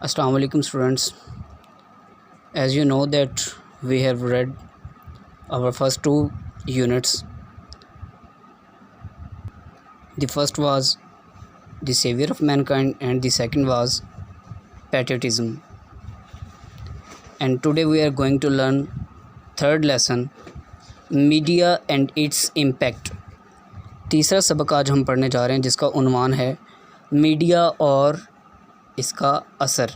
Assalamu alaikum students. As you know that we have read our first two units. The first was the savior of mankind and the second was patriotism. And today we are going to learn third lesson, media and its impact. तीसरा सबक आज हम पढ़ने जा रहे हैं जिसका उन्वान है मीडिया और इसका असर।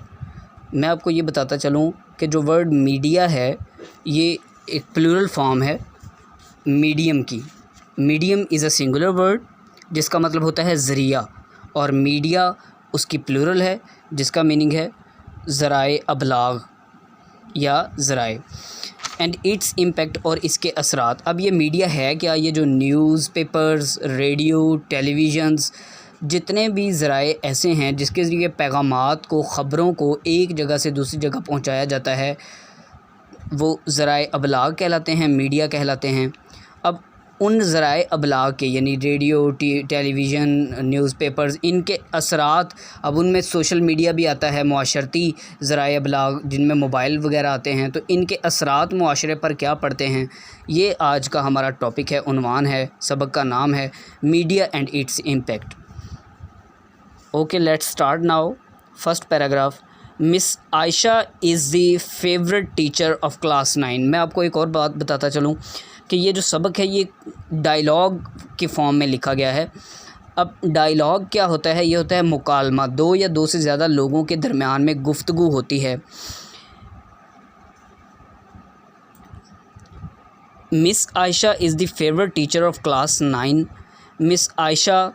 मैं आपको ये बताता चलूँ कि जो वर्ड मीडिया है ये एक प्लूरल फॉर्म है मीडियम की। Medium is a singular word जिसका मतलब होता है ज़रिया, और मीडिया उसकी प्लूरल है जिसका मीनिंग है ज़राए अबलाग या ज़राए। एंड इट्स इम्पैक्ट और इसके असरात। अब ये मीडिया है क्या? ये जो न्यूज़ पेपर्स, रेडियो, टेलीविज़न्स, जितने भी ज़राए ऐसे हैं जिसके ज़रिए पैगामात को, ख़बरों को एक जगह से दूसरी जगह पहुंचाया जाता है, वो ज़राए अबलाग कहलाते हैं, मीडिया कहलाते हैं। अब उन ज़राए अबलाग के यानी रेडियो, टेलीविज़न, न्यूज़ पेपर्स, इनके असरात, अब उनमें सोशल मीडिया भी आता है, मुआशरती ज़राए अबलाग जिनमें मोबाइल वगैरह आते हैं, तो इनके असरात मुआशरे पर क्या पड़ते हैं, ये आज का हमारा टॉपिक है, उन्वान है, सबक का नाम है media and its impact. Okay, let's start now. First paragraph, miss Ayesha is the favourite teacher of class 9। मैं आपको एक और बात बताता चलूँ कि ये जो सबक है ये डायलॉग के फॉर्म में लिखा गया है। अब डायलॉग क्या होता है? ये होता है मुकालमा, दो या दो से ज़्यादा लोगों के दरमियान में गुफ्तगू होती है। Miss Ayesha is the favourite teacher of class 9। Miss Ayesha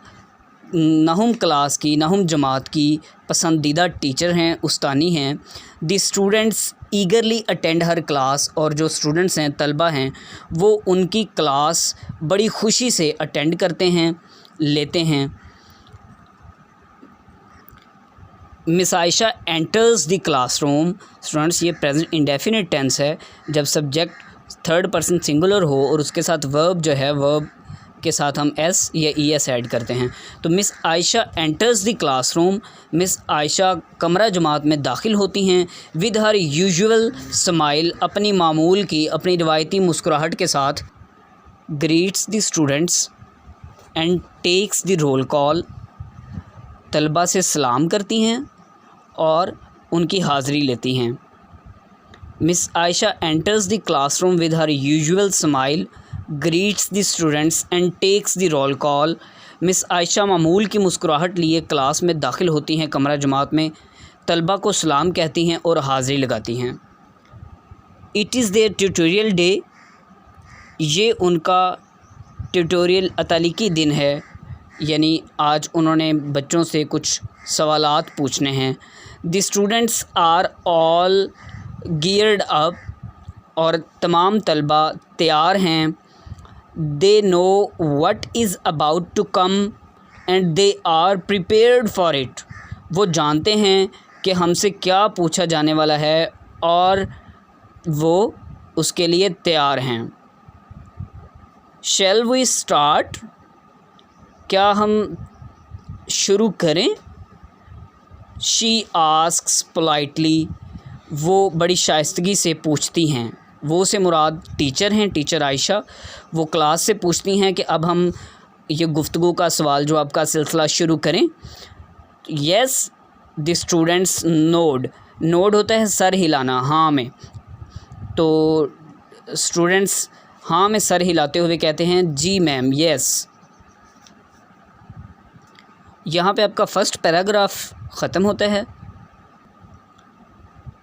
Nahum class की, नहुम जमात की पसंदीदा टीचर हैं, उस्तानी हैं। The students ईगरली attend her class, और जो स्टूडेंट्स हैं, तलबा हैं, वो उनकी क्लास बड़ी खुशी से अटेंड करते हैं, लेते हैं। Miss Ayesha enters the classroom. Students, ये प्रेजेंट इंडेफिनिट टेंस है जब सब्जेक्ट थर्ड पर्सन सिंगुलर हो और उसके साथ वर्ब जो है, वर्ब के साथ हम एस या ई एस ऐड करते हैं। तो miss Ayesha enters the classroom, miss Ayesha कमरा जमात में दाखिल होती हैं। विद हर यूजुअल स्माइल, अपनी मामूल की, अपनी रिवायती मुस्कुराहट के साथ। Greets the students and takes the roll call, तलबा से सलाम करती हैं और उनकी हाज़िरी लेती हैं। Miss Ayesha enters the classroom with her usual smile, greets the students and takes the roll call. Miss Ayesha मामूल की मुस्कुराहट लिए क्लास में दाखिल होती हैं, कमरा जमात में, तलबा को सलाम कहती हैं और हाज़िरी लगाती हैं। It is there tutorial day, ये उनका ट्यूटोरियल अतालिकी दिन है, यानी आज उन्होंने बच्चों से कुछ सवालात पूछने हैं। The students are all geared up, और तमाम तलबा तैयार हैं। They know what is about to come and they are prepared for it, वो जानते हैं कि हमसे क्या पूछा जाने वाला है और वो उसके लिए तैयार हैं। शैल वी स्टार्ट, क्या हम शुरू करें? शी आस्क्स पोलाइटली, वो बड़ी शाइस्तगी से पूछती हैं। वो से मुराद टीचर हैं, टीचर आयशा। वो क्लास से पूछती हैं कि अब हम ये गुफ्तगू का सवाल जवाब का सिलसिला शुरू करें। Yes the students node, node होता है सर हिलाना, हाँ में, तो स्टूडेंट्स हाँ में सर हिलाते हुए कहते हैं जी मैम, येस। यहाँ पे आपका फ़र्स्ट पैराग्राफ ख़त्म होता है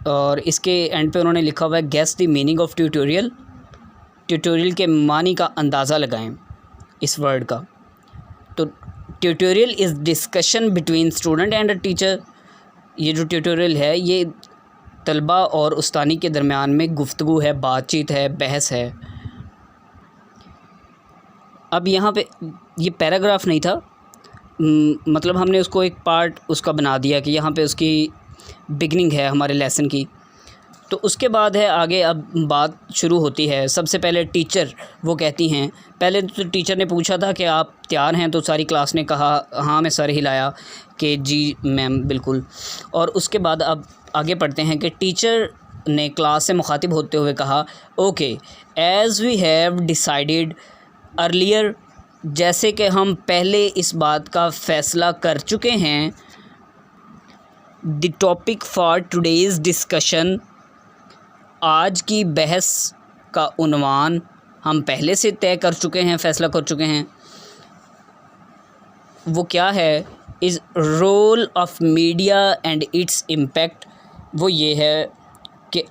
और इसके एंड पे उन्होंने लिखा हुआ है guess the meaning of tutorial. Tutorial के मानी का अंदाज़ा लगाएं इस वर्ड का। तो tutorial is discussion between student and a teacher, ये जो ट्यूटोरियल है ये तलबा और उस्तानी के दरमियान में गुफ्तगू है, बातचीत है, बहस है। अब यहाँ पे ये पैराग्राफ नहीं था, मतलब हमने उसको एक पार्ट उसका बना दिया कि यहाँ पे उसकी बिगनिंग है हमारे लेसन की। تو اس کے بعد ہے آگے اب بات شروع ہوتی ہے. سب سے پہلے ٹیچر وہ کہتی ہیں، پہلے تو ٹیچر نے پوچھا تھا کہ آپ تیار ہیں، تو ساری کلاس نے کہا ہاں، میں سر ہلایا کہ جی میم بالکل. اور اس کے بعد اب آگے پڑھتے ہیں کہ ٹیچر نے کلاس سے مخاطب ہوتے ہوئے کہا، okay as we have decided earlier, جیسے کہ ہم پہلے اس بات کا فیصلہ کر چکے ہیں، the topic for today's discussion, آج کی بحث کا عنوان ہم پہلے سے طے کر چکے ہیں، فیصلہ کر چکے ہیں. وہ کیا ہے؟ Is role of media and its impact. وہ یہ ہے کہ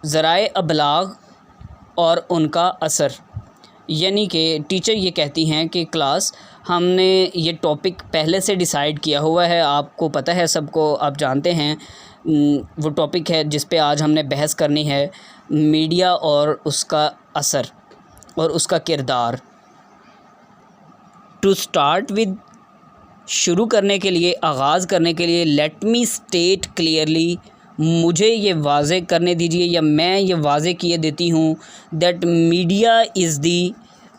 ذرائع ابلاغ اور ان کا اثر. یعنی کہ ٹیچر یہ کہتی ہیں کہ کلاس، ہم نے یہ ٹاپک پہلے سے ڈیسائیڈ کیا ہوا ہے، آپ کو پتہ ہے، سب کو آپ جانتے ہیں. وہ ٹاپک ہے جس پہ آج ہم نے بحث کرنی ہے، میڈیا اور اس کا اثر اور اس کا کردار. ٹو اسٹارٹ ود، شروع کرنے کے لیے، آغاز کرنے کے لیے، لیٹ می اسٹیٹ کلیئرلی، مجھے یہ واضح کرنے دیجیے یا میں یہ واضح کیے دیتی ہوں، that media is the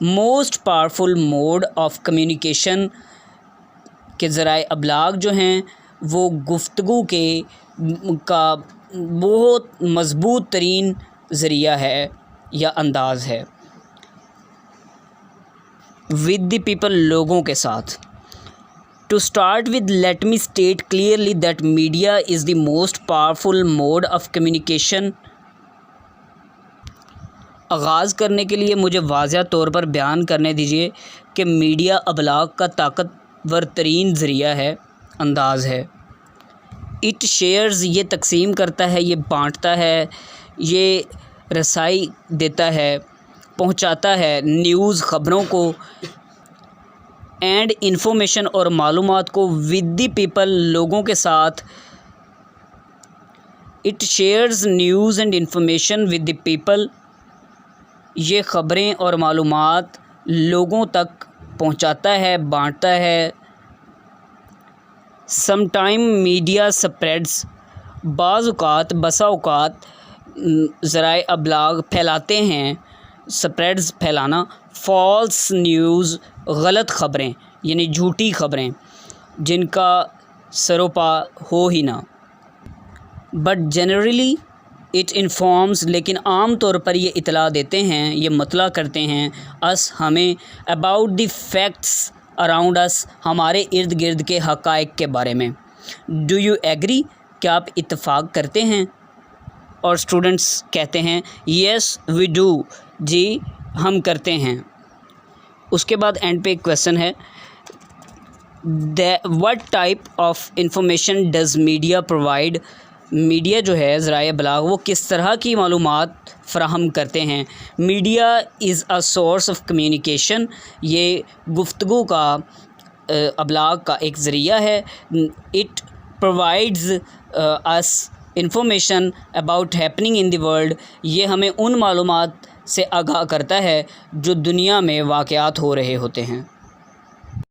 most powerful mode of communication, کہ ذرائع ابلاغ جو ہیں وہ گفتگو کا بہت مضبوط ترین ذریعہ ہے یا انداز ہے. ود دی پیپل، لوگوں کے ساتھ. To start with, let me state clearly that media is the most powerful mode of communication. آغاز کرنے کے لیے مجھے واضح طور پر بیان کرنے دیجیے کہ میڈیا ابلاغ کا طاقتور ترین ذریعہ ہے، انداز ہے. اٹ شیئرز، یہ تقسیم کرتا ہے، یہ بانٹتا ہے، یہ رسائی دیتا ہے، پہنچاتا ہے، نیوز، خبروں کو، اینڈ انفارمیشن، اور معلومات کو، ود دی پیپل، لوگوں کے ساتھ. It shares news and information with the people, یہ خبریں اور معلومات لوگوں تک پہنچاتا ہے، بانٹتا ہے. سم ٹائم میڈیا سپریڈز، بعض اوقات، بسا اوقات ذرائع ابلاغ پھیلاتے ہیں، سپریڈز پھیلانا، فالس نیوز، غلط خبریں، یعنی جھوٹی خبریں جن کا سروپا ہو ہی نہ. بٹ جنرلی اٹ انفارمز، لیکن عام طور پر یہ اطلاع دیتے ہیں، یہ مطلع کرتے ہیں، اس، ہمیں، اباؤٹ دی فیکٹس اراؤنڈ اس، ہمارے ارد گرد کے حقائق کے بارے میں. ڈو یو ایگری، کیا آپ اتفاق کرتے ہیں؟ اور اسٹوڈنٹس کہتے ہیں یس وی ڈو، جی ہم کرتے ہیں. اس کے بعد اینڈ پہ ایک کویسچن ہے، what type of information does media provide. Media جو ہے، ذرائع ابلاغ، وہ کس طرح کی معلومات فراہم کرتے ہیں؟ Media is a source of communication, یہ گفتگو کا، ابلاغ کا ایک ذریعہ ہے. It provides us information about happening in the world, یہ ہمیں ان معلومات سے آگاہ کرتا ہے جو دنیا میں واقعات ہو رہے ہوتے ہیں.